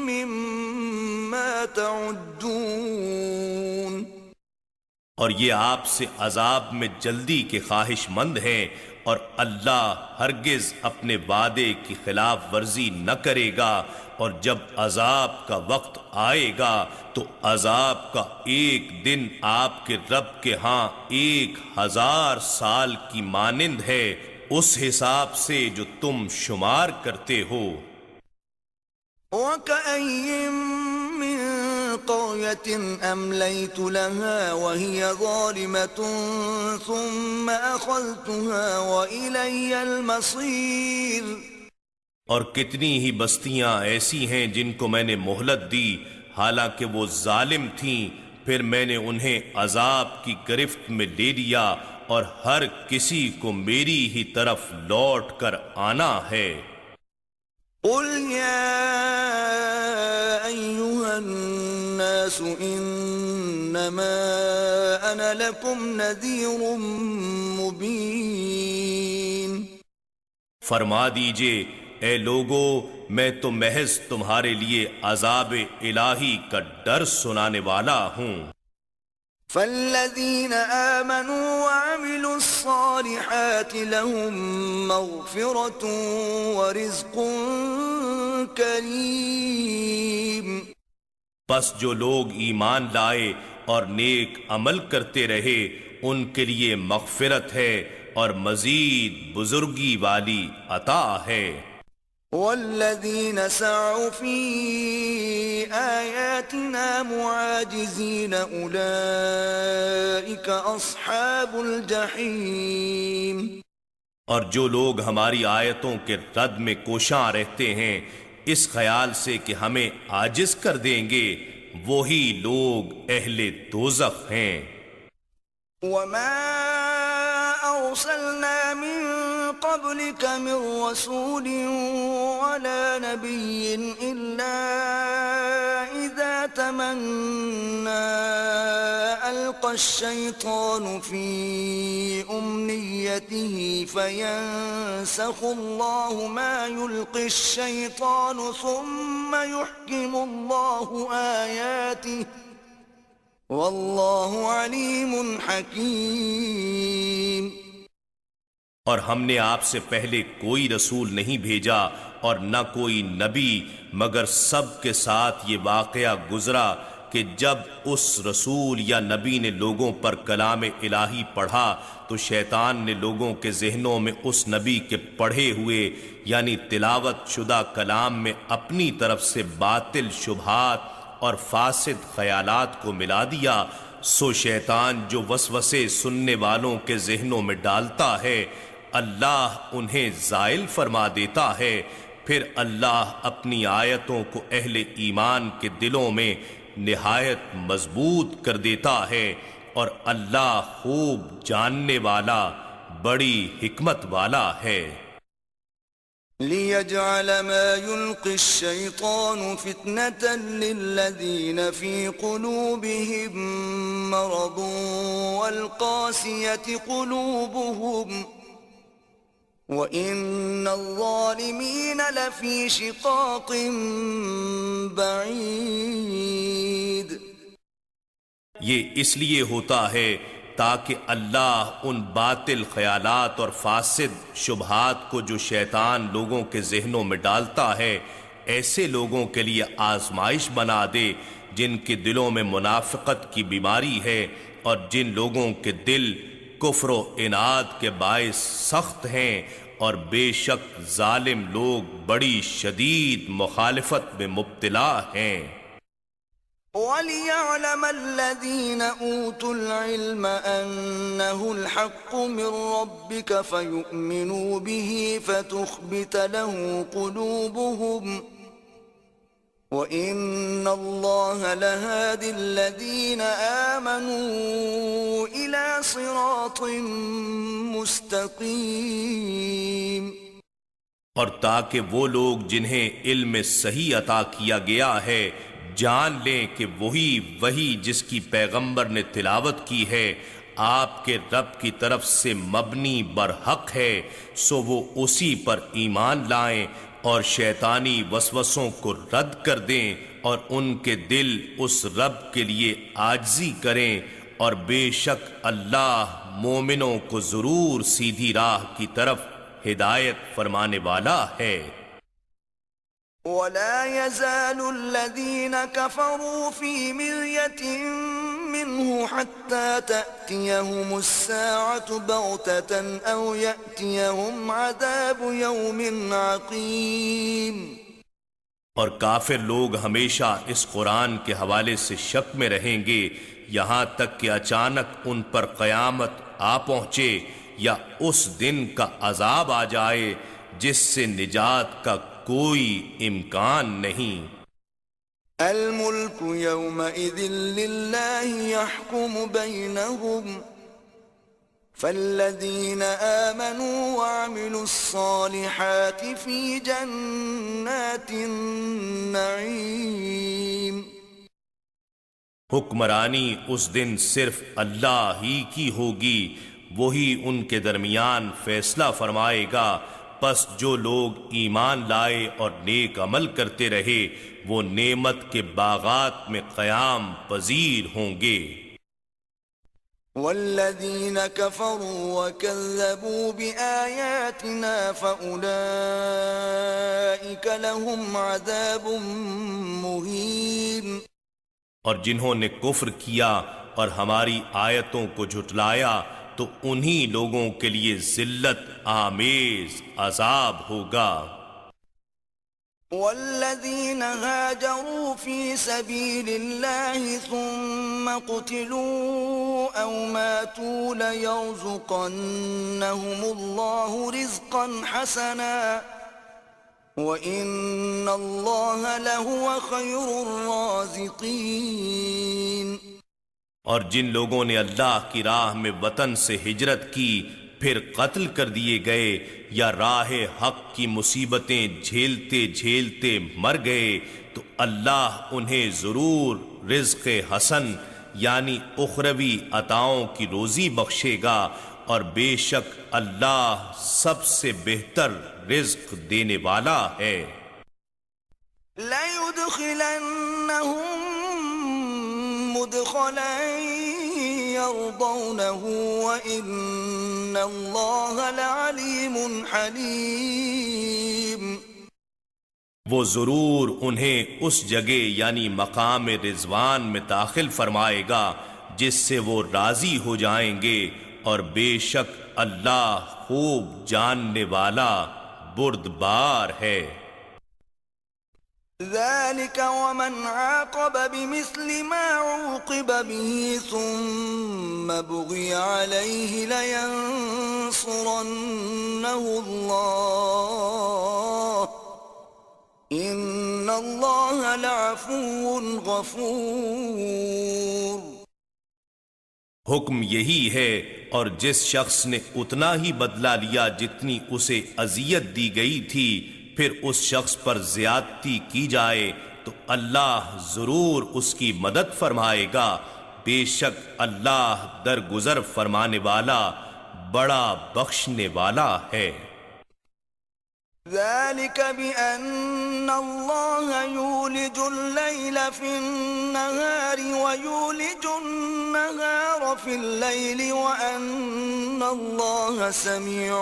مِّمَّا تَعُدُّونَ۔
اور یہ آپ سے عذاب میں جلدی کے خواہش مند ہیں، اور اللہ ہرگز اپنے وعدے کی خلاف ورزی نہ کرے گا، اور جب عذاب کا وقت آئے گا تو عذاب کا ایک دن آپ کے رب کے ہاں 1000 سال کی مانند ہے، اس حساب سے جو تم شمار کرتے ہو۔
وَكَأَيٍّ مِّن قَرْيَةٍ أَمْلَيْتُ لَهَا وَهِيَ ظَالِمَةٌ ثُمَّ أَخَذْتُهَا وَإِلَيَّ الْمَصِيرُ۔
اور کتنی ہی بستیاں ایسی ہیں جن کو میں نے مہلت دی حالانکہ وہ ظالم تھیں، پھر میں نے انہیں عذاب کی گرفت میں لے لیا، اور ہر کسی کو میری ہی طرف لوٹ کر آنا ہے۔
قُلْ يَا أَيُّهَا النَّاسُ إِنَّمَا أَنَا لَكُمْ نَذِيرٌ مُبِينٌ۔
فرما دیجئے اے لوگو، میں تو محض تمہارے لیے عذاب الہی کا ڈر سنانے والا ہوں۔
فَالَّذِينَ آمَنُوا وَعَمِلُوا الصَّالِحَاتِ لَهُم مَّغْفِرَةٌ وَرِزْقٌ كَرِيمٌ۔
پس جو لوگ ایمان لائے اور نیک عمل کرتے رہے ان کے لیے مغفرت ہے اور مزید بزرگی والی عطا ہے۔
وَالَّذِينَ سَعُوا فِي آيَاتِنَا مُعَاجِزِينَ أُولَئِكَ أَصْحَابُ الْجَحِيمِ۔
اور جو لوگ ہماری آیتوں کے رد میں کوشاں رہتے ہیں اس خیال سے کہ ہمیں عاجز کر دیں گے، وہی لوگ اہل دوزخ ہیں۔
وَمَا أَرْسَلْنَا مِن قَبْلِكَ مِن رَّسُولٍ وَلَا نَبِيٍّ إِلَّا إِذَا تَمَنَّى أَلْقَى الشَّيْطَانُ فِي أُمْنِيَّتِهِ فَيَنسَخُ اللَّهُ مَا يُلْقِي الشَّيْطَانُ ثُمَّ يُحْكِمُ اللَّهُ آيَاتِهِ وَاللَّهُ عَلِيمٌ حَكِيمٌ۔
اور ہم نے آپ سے پہلے کوئی رسول نہیں بھیجا اور نہ کوئی نبی، مگر سب کے ساتھ یہ واقعہ گزرا کہ جب اس رسول یا نبی نے لوگوں پر کلام الہی پڑھا تو شیطان نے لوگوں کے ذہنوں میں اس نبی کے پڑھے ہوئے یعنی تلاوت شدہ کلام میں اپنی طرف سے باطل شبہات اور فاسد خیالات کو ملا دیا، سو شیطان جو وسوسے سننے والوں کے ذہنوں میں ڈالتا ہے اللہ انہیں زائل فرما دیتا ہے، پھر اللہ اپنی آیتوں کو اہل ایمان کے دلوں میں نہایت مضبوط کر دیتا ہے، اور اللہ خوب جاننے والا بڑی حکمت والا ہے۔
لِيَجْعَلَ مَا يُلْقِي الشَّيْطَانُ فِتْنَةً لِلَّذِينَ فِي قُلُوبِهِم مَّرَضٌ وَالْقَاسِيَةِ قُلُوبُهُمْ وَإِنَّ الظَّالِمِينَ لَفِي شِقَاقٍ بَعِيدٍ۔
یہ اس لیے ہوتا ہے تاکہ اللہ ان باطل خیالات اور فاسد شبہات کو جو شیطان لوگوں کے ذہنوں میں ڈالتا ہے ایسے لوگوں کے لیے آزمائش بنا دے جن کے دلوں میں منافقت کی بیماری ہے، اور جن لوگوں کے دل کفر و عناد کے باعث سخت ہیں، اور بے شک ظالم لوگ بڑی شدید مخالفت میں مبتلا ہیں۔
وَلِيَعْلَمَ الَّذِينَ أُوتُوا الْعِلْمَ أَنَّهُ الْحَقُّ مِنْ رَبِّكَ فَيُؤْمِنُوا بِهِ فَتُخْبِتَ لَهُ قُلُوبُهُمْ وَإِنَّ اللَّهَ لَهَادِ الَّذِينَ آمَنُوا إِلَى صِرَاطٍ مُسْتَقِيمٍ۔
اور تاکہ وہ لوگ جنہیں علم صحیح عطا کیا گیا ہے جان لیں کہ وہی جس کی پیغمبر نے تلاوت کی ہے آپ کے رب کی طرف سے مبنی برحق ہے، سو وہ اسی پر ایمان لائیں اور شیطانی وسوسوں کو رد کر دیں اور ان کے دل اس رب کے لیے عاجزی کریں، اور بے شک اللہ مومنوں کو ضرور سیدھی راہ کی طرف ہدایت فرمانے والا ہے۔
وَلَا يَزَالُ الَّذِينَ كَفَرُوا فِي مِرْيَةٍ مِّنْهُ حَتَّى تَأْتِيَهُمُ السَّاعَةُ بَغْتَةً أَوْ يَأْتِيَهُمْ عَذَابُ يَوْمٍ عَقِيمٍ۔
اور کافر لوگ ہمیشہ اس قرآن کے حوالے سے شک میں رہیں گے یہاں تک کہ اچانک ان پر قیامت آ پہنچے یا اس دن کا عذاب آ جائے جس سے نجات کا کوئی امکان نہیں۔
الملک یومئذ للہ یحکم بینہم فالذین آمنوا وعملوا الصالحات فی جنات النعیم۔
حکمرانی اس دن صرف اللہ ہی کی ہوگی، وہی ان کے درمیان فیصلہ فرمائے گا، پس جو لوگ ایمان لائے اور نیک عمل کرتے رہے وہ نعمت کے باغات میں قیام پذیر ہوں گے۔
والذین کفروا وکذبوا بآیاتنا فأولئک لهم عذاب مہین۔
اور جنہوں نے کفر کیا اور ہماری آیتوں کو جھٹلایا تو انہی لوگوں کے لیے ذلت آمیز عذاب ہوگا۔
والذین هاجروا فی سبیل اللہ ثم قتلوا او ماتوا لیرزقنہم اللہ رزقا حسنا وَإِنَّ اللَّهَ لَهُوَ خَيْرُ الرَّازِقِينَ۔
اور جن لوگوں نے اللہ کی راہ میں وطن سے ہجرت کی پھر قتل کر دیے گئے یا راہ حق کی مصیبتیں جھیلتے جھیلتے مر گئے تو اللہ انہیں ضرور رزق حسن یعنی اخروی عطاؤں کی روزی بخشے گا، اور بے شک اللہ سب سے بہتر رزق دینے والا ہے۔
لَيُدْخِلَنَّهُمْ مُدْخَلًا يَرْضَوْنَهُ وَإِنَّ اللَّهَ لَعَلِيمٌ حَلِيمٌ۔
وہ ضرور انہیں اس جگہ یعنی مقام رضوان میں داخل فرمائے گا جس سے وہ راضی ہو جائیں گے، اور بے شک اللہ خوب جاننے والا بردبار ہے۔
ذَلِكَ وَمَنْ عَاقَبَ بِمِثْلِ مَا عُوقِبَ بِهِ ثُمَّ بُغِيَ عَلَيْهِ لَيَنصُرَنَّهُ اللَّهُ إِنَّ اللَّهَ لَعَفُوٌّ غَفُورٌ۔
حکم یہی ہے، اور جس شخص نے اتنا ہی بدلہ لیا جتنی اسے اذیت دی گئی تھی پھر اس شخص پر زیادتی کی جائے تو اللہ ضرور اس کی مدد فرمائے گا، بے شک اللہ درگزر فرمانے والا بڑا بخشنے والا ہے۔
ذَلِكَ بِأَنَّ اللَّهَ يُولِجُ اللَّيْلَ فِي النَّهَارِ وَيُولِجُ النَّهَارَ فِي اللَّيْلِ وَأَنَّ اللَّهَ سَمِيعٌ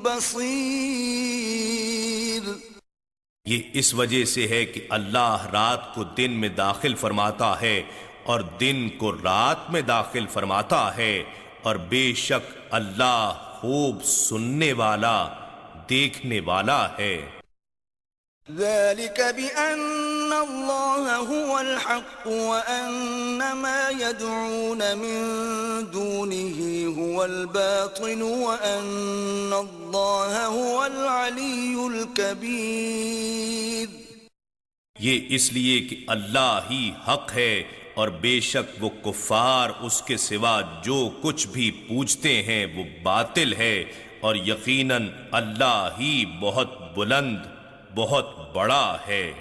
بَصِيرٌ۔
یہ اس وجہ سے ہے کہ اللہ رات کو دن میں داخل فرماتا ہے اور دن کو رات میں داخل فرماتا ہے، اور بے شک اللہ خوب سننے والا دیکھنے والا ہے۔
ذَلِكَ بِأَنَّ اللَّهَ هُوَ الْحَقُّ وَأَنَّ مَا يَدْعُونَ مِن دُونِهِ هُوَ الْبَاطِلُ وَأَنَّ اللَّهَ هُوَ الْعَلِيُّ الْكَبِيرُ۔
یہ اس لیے کہ اللہ ہی حق ہے، اور بے شک وہ کفار اس کے سوا جو کچھ بھی پوجتے ہیں وہ باطل ہے، اور یقیناً اللہ ہی بہت بلند بہت بڑا ہے۔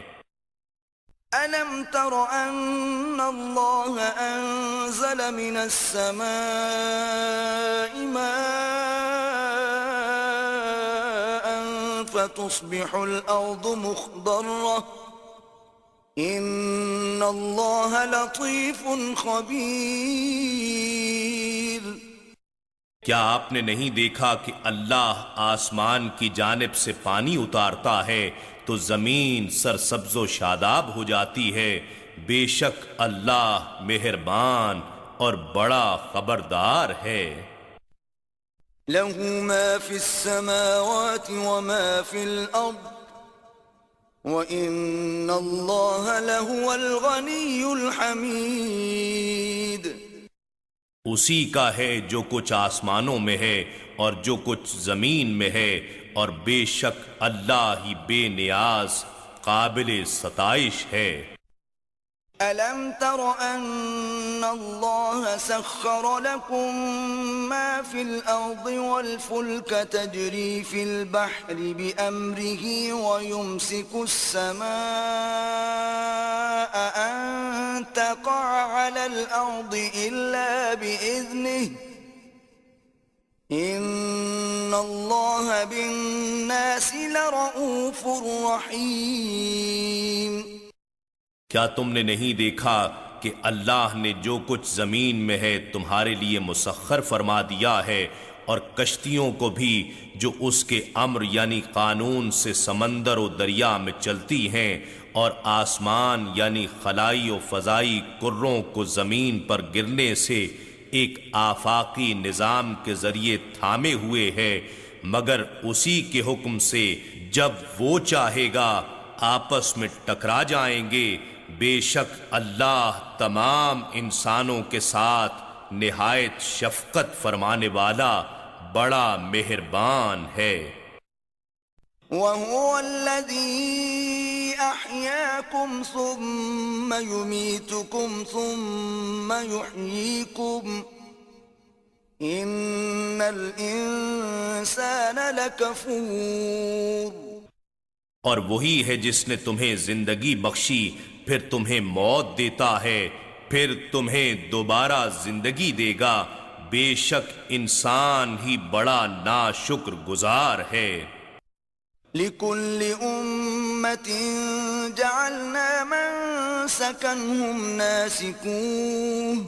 أَلَمْ تَرَ أَنَّ اللَّهَ أَنزَلَ مِنَ السَّمَاءِ مَاءً فَتُصْبِحُ الْأَرْضُ مُخْضَرَّةً إِنَّ اللَّهَ لَطِيفٌ خَبِيرٌ۔
کیا آپ نے نہیں دیکھا کہ اللہ آسمان کی جانب سے پانی اتارتا ہے تو زمین سرسبز و شاداب ہو جاتی ہے؟ بے شک اللہ مہربان اور بڑا خبردار ہے۔
لَهُ مَا فِي السَّمَاوَاتِ وَمَا فِي الْأَرْضِ وَإِنَّ اللَّهَ لَهُوَ الْغَنِيُّ الْحَمِيدُ۔
اسی کا ہے جو کچھ آسمانوں میں ہے اور جو کچھ زمین میں ہے، اور بے شک اللہ ہی بے نیاز قابل ستائش ہے۔
أَلَمْ تَرَ أَنَّ اللَّهَ سَخَّرَ لَكُم مَّا فِي الْأَرْضِ وَالْفُلْكَ تَجْرِي فِي الْبَحْرِ بِأَمْرِهِ وَيُمْسِكُ السَّمَاءَ أَن تَقَعَ عَلَى الْأَرْضِ إِلَّا بِإِذْنِهِ إِنَّ اللَّهَ بِالنَّاسِ لَرَءُوفٌ رَحِيمٌ۔
کیا تم نے نہیں دیکھا کہ اللہ نے جو کچھ زمین میں ہے تمہارے لیے مسخر فرما دیا ہے، اور کشتیوں کو بھی جو اس کے امر یعنی قانون سے سمندر و دریا میں چلتی ہیں، اور آسمان یعنی خلائی و فضائی کروں کو زمین پر گرنے سے ایک آفاقی نظام کے ذریعے تھامے ہوئے ہے، مگر اسی کے حکم سے جب وہ چاہے گا آپس میں ٹکرا جائیں گے۔ بے شک اللہ تمام انسانوں کے ساتھ نہایت شفقت فرمانے والا بڑا مہربان ہے۔
وَهُوَ الَّذِي أَحْيَاكُمْ ثُمَّ يُمِيتُكُمْ ثُمَّ يُحْيِيكُمْ إِنَّ الْإِنسَانَ لَكَفُورٌ۔
اور وہی ہے جس نے تمہیں زندگی بخشی، پھر تمہیں موت دیتا ہے، پھر تمہیں دوبارہ زندگی دے گا، بے شک انسان ہی بڑا ناشکر گزار ہے۔
لِكُلِّ أُمَّةٍ جَعَلْنَا مَنسَكًا هُمْ نَاسِكُوهُ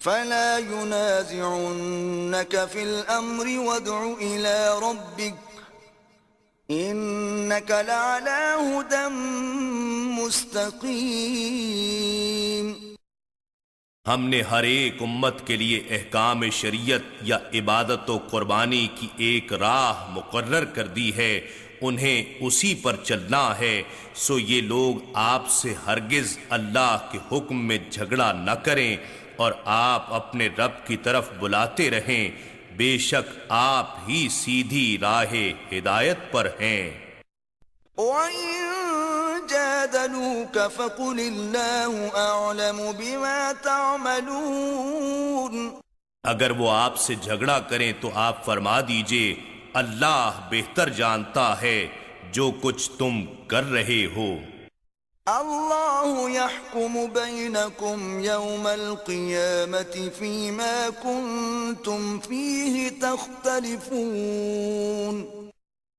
فَلَا يُنَازِعُنَّكَ فِي الْأَمْرِ وَادْعُ إِلَى رَبِّكَ إِنَّكَ لَعَلَى هُدًى مُسْتَقِيمٍ۔
ہم نے ہر ایک امت کے لیے احکام شریعت یا عبادت و قربانی کی ایک راہ مقرر کر دی ہے، انہیں اسی پر چلنا ہے، سو یہ لوگ آپ سے ہرگز اللہ کے حکم میں جھگڑا نہ کریں، اور آپ اپنے رب کی طرف بلاتے رہیں، بے شک آپ ہی سیدھی راہ ہدایت پر ہیں۔
وَإِن جَادَلُوكَ فَقُلِ اللَّهُ أَعْلَمُ بِمَا تَعْمَلُونَ۔
اگر وہ آپ سے جھگڑا کریں تو آپ فرما دیجئے اللہ بہتر جانتا ہے جو کچھ تم کر رہے ہو۔
اللہ يحكم بينكم يوم القيامة فيما كنتم فيه تختلفون۔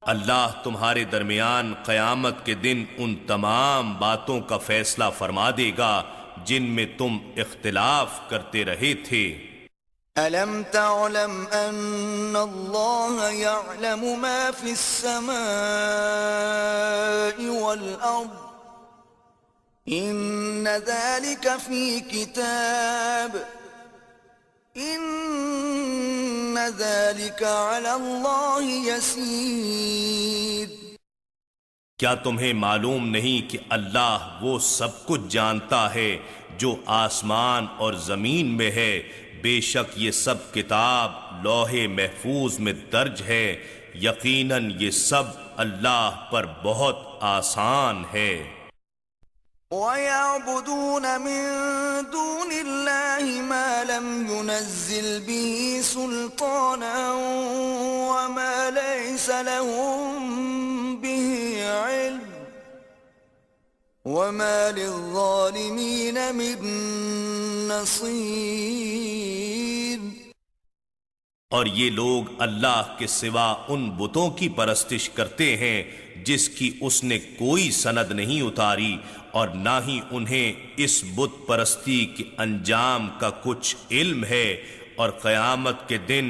اللہ تمہارے درمیان قیامت کے دن ان تمام باتوں کا فیصلہ فرما دے گا جن میں تم اختلاف کرتے رہے تھے۔
أَلَمْ تَعْلَمْ أَنَّ اللَّهَ يَعْلَمُ مَا فِي السَّمَاءِ وَالْأَرْضِ إِنَّ ذَلِكَ فِي كِتَابٍ إِنَّ ذَلِكَ عَلَى اللَّهِ يَسِيرٌ۔
کیا تمہیں معلوم نہیں کہ اللہ وہ سب کچھ جانتا ہے جو آسمان اور زمین میں ہے؟ بے شک یہ سب کتاب لوح محفوظ میں درج ہے، یقیناً یہ سب اللہ پر بہت آسان ہے۔
ويعبدون من دون الله ما لم ينزل به سلطانا وما ليس لهم به علم وما للظالمين من نصير۔
اور یہ لوگ اللہ کے سوا ان بتوں کی پرستش کرتے ہیں جس کی اس نے کوئی سند نہیں اتاری، اور نہ ہی انہیں اس بت پرستی کے انجام کا کچھ علم ہے، اور قیامت کے دن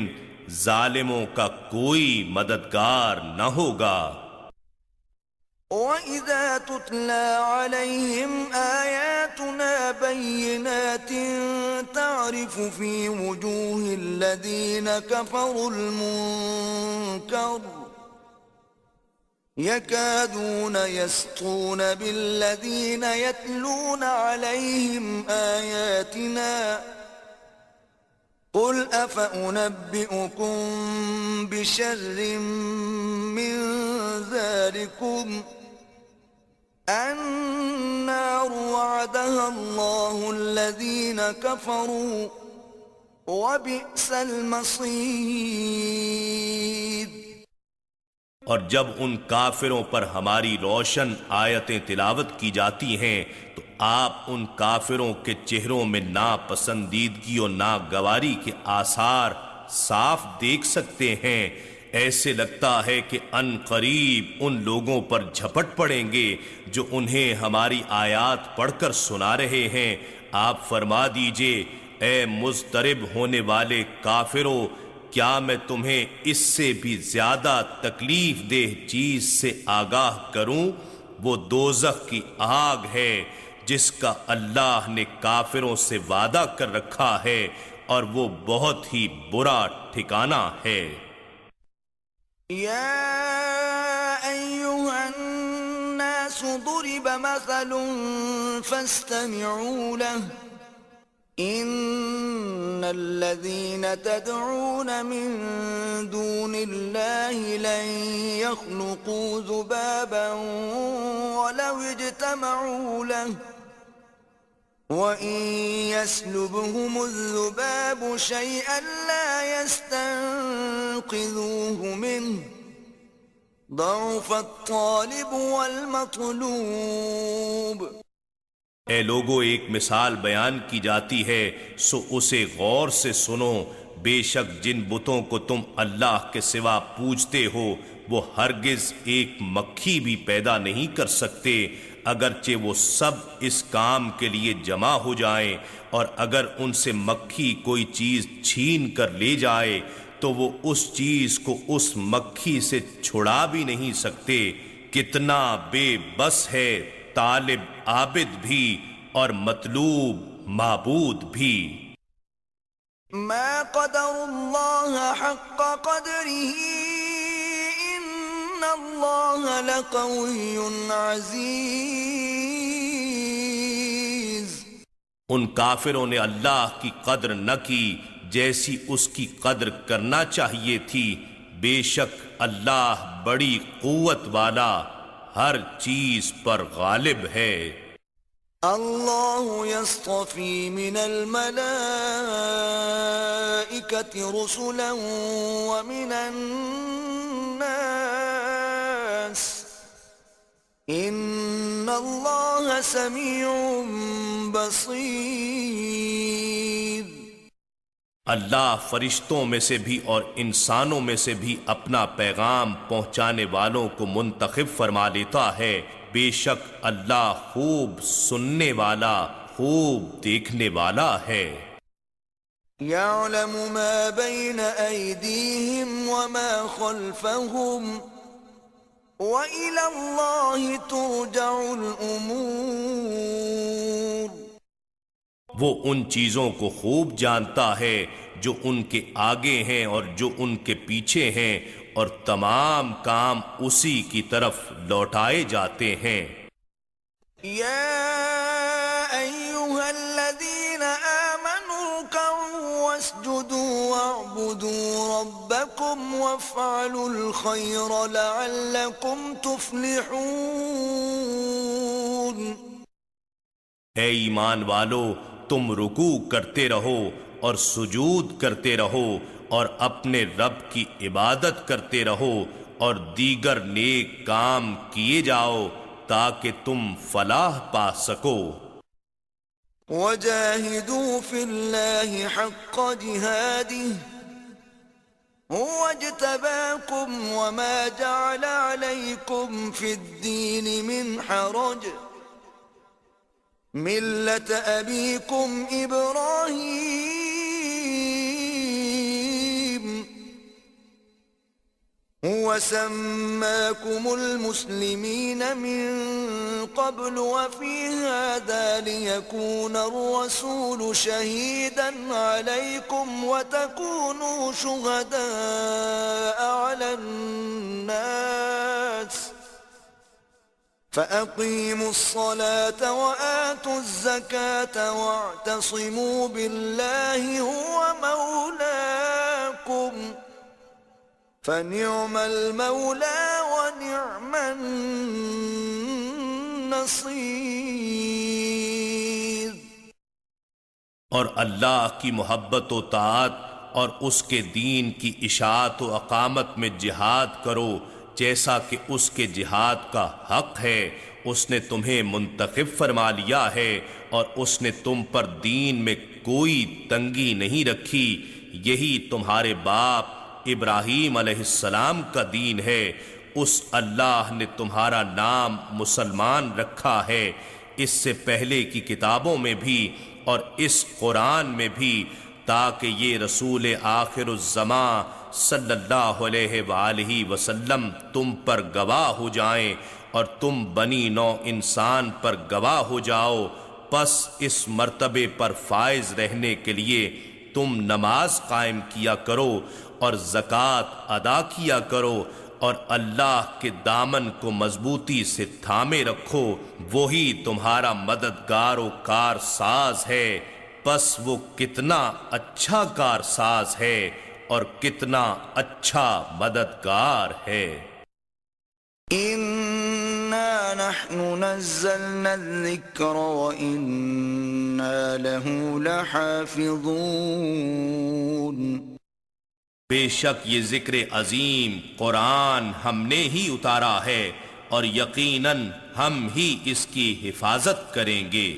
ظالموں کا کوئی مددگار نہ ہوگا۔
وَإِذَا تُتْلَى عَلَيْهِمْ آيَاتُنَا بَيِّنَاتٍ تَعْرِفُ فِي وُجُوهِ الَّذِينَ كَفَرُوا الْمُنكَرَ يَكَادُونَ يَسْطُونَ بِالَّذِينَ يَتْلُونَ عَلَيْهِمْ آيَاتِنَا قُلْ أَفَأُنَبِّئُكُمْ بِشَرٍّ مِّن ذَلِكُمْ النَّارُ وَعَدَهَا اللَّهُ الَّذِينَ كَفَرُوا وَبِئْسَ الْمَصِيرُ۔
اور جب ان کافروں پر ہماری روشن آیتیں تلاوت کی جاتی ہیں تو آپ ان کافروں کے چہروں میں ناپسندیدگی اور ناگواری کے آثار صاف دیکھ سکتے ہیں۔ ایسے لگتا ہے کہ ان قریب ان لوگوں پر جھپٹ پڑیں گے جو انہیں ہماری آیات پڑھ کر سنا رہے ہیں۔ آپ فرما دیجئے، اے مضطرب ہونے والے کافروں، کیا میں تمہیں اس سے بھی زیادہ تکلیف دہ چیز سے آگاہ کروں؟ وہ دوزخ کی آگ ہے جس کا اللہ نے کافروں سے وعدہ کر رکھا ہے، اور وہ بہت ہی برا ٹھکانہ ہے۔
یا ایھا الناس ضرب مثل فاستمعوا له ان الذين تدعون من دون الله لن يخلقوا ذبابا ولو اجتمعوا له وَإِن يَسْلُبْهُمُ الذُّبَابُ شَيْئًا لَّا يَسْتَنقِذُوهُ مِنْهُ ضَعُفَ الطَّالِبُ وَالْمَطْلُوبُ۔
اے لوگو، ایک مثال بیان کی جاتی ہے سو اسے غور سے سنو۔ بے شک جن بتوں کو تم اللہ کے سوا پوجتے ہو وہ ہرگز ایک مکھی بھی پیدا نہیں کر سکتے، اگرچہ وہ سب اس کام کے لیے جمع ہو جائیں، اور اگر ان سے مکھی کوئی چیز چھین کر لے جائے تو وہ اس چیز کو اس مکھی سے چھڑا بھی نہیں سکتے۔ کتنا بے بس ہے طالب عابد بھی اور مطلوب معبود بھی۔
ما قدر اللہ حق قدره ان اللہ لقوی عزیز۔
ان کافروں نے اللہ کی قدر نہ کی جیسی اس کی قدر کرنا چاہیے تھی۔ بے شک اللہ بڑی قوت والا، ہر چیز پر غالب ہے۔
اللہ یصطفی من الملائکۃ رسلا ومن الناس ان اللہ سمیع بصیر۔
اللہ فرشتوں میں سے بھی اور انسانوں میں سے بھی اپنا پیغام پہنچانے والوں کو منتخب فرما لیتا ہے۔ بے شک اللہ خوب سننے والا، خوب دیکھنے والا ہے۔
یعلم ما بین ایدیہم وما خلفہم وإلی اللہ ترجع الامور۔
وہ ان چیزوں کو خوب جانتا ہے جو ان کے آگے ہیں اور جو ان کے پیچھے ہیں، اور تمام کام اسی کی طرف لوٹائے جاتے ہیں۔
یا ایھا الذین آمنوا ارکعوا واسجدوا واعبدوا ربکم وافعلوا الخیر لعلکم تفلحون۔
اے ایمان والو، تم رکوع کرتے رہو اور سجود کرتے رہو اور اپنے رب کی عبادت کرتے رہو اور دیگر نیک کام کیے جاؤ تاکہ تم فلاح پا سکو۔
وجاهدوا في الله حق جهاده هو اجتباكم وما جعل عليكم في الدين من حرج ملة أبيكم إبراهيم هو سماكم المسلمين من قبل وفي هذا ليكون الرسول شهيدا عليكم وتكونوا شهداء على الناس فأقيموا الصلاة وآتوا الزكاة واعتصموا بالله هو مولاكم فنعم المولى ونعم النصير۔
اور اللہ کی محبت و طاعت اور اس کے دین کی اشاعت و اقامت میں جہاد کرو جیسا کہ اس کے جہاد کا حق ہے۔ اس نے تمہیں منتخب فرما لیا ہے اور اس نے تم پر دین میں کوئی تنگی نہیں رکھی، یہی تمہارے باپ ابراہیم علیہ السلام کا دین ہے۔ اس اللہ نے تمہارا نام مسلمان رکھا ہے، اس سے پہلے کی کتابوں میں بھی اور اس قرآن میں بھی، تاکہ یہ رسول آخر الزمان صلی اللہ علیہ وآلہ وسلم تم پر گواہ ہو جائیں اور تم بنی نوع انسان پر گواہ ہو جاؤ۔ پس اس مرتبے پر فائز رہنے کے لیے تم نماز قائم کیا کرو اور زکوٰۃ ادا کیا کرو اور اللہ کے دامن کو مضبوطی سے تھامے رکھو، وہی تمہارا مددگار و کارساز ہے۔ پس وہ کتنا اچھا کارساز ہے اور کتنا اچھا مددگار ہے۔
إِنَّا نَحْنُ نَزَّلْنَا الذِّكْرَ وَإِنَّا لَهُ لَحَافِظُونَ۔
بے شک یہ ذکر عظیم قرآن ہم نے ہی اتارا ہے اور یقیناً ہم ہی اس کی حفاظت کریں گے۔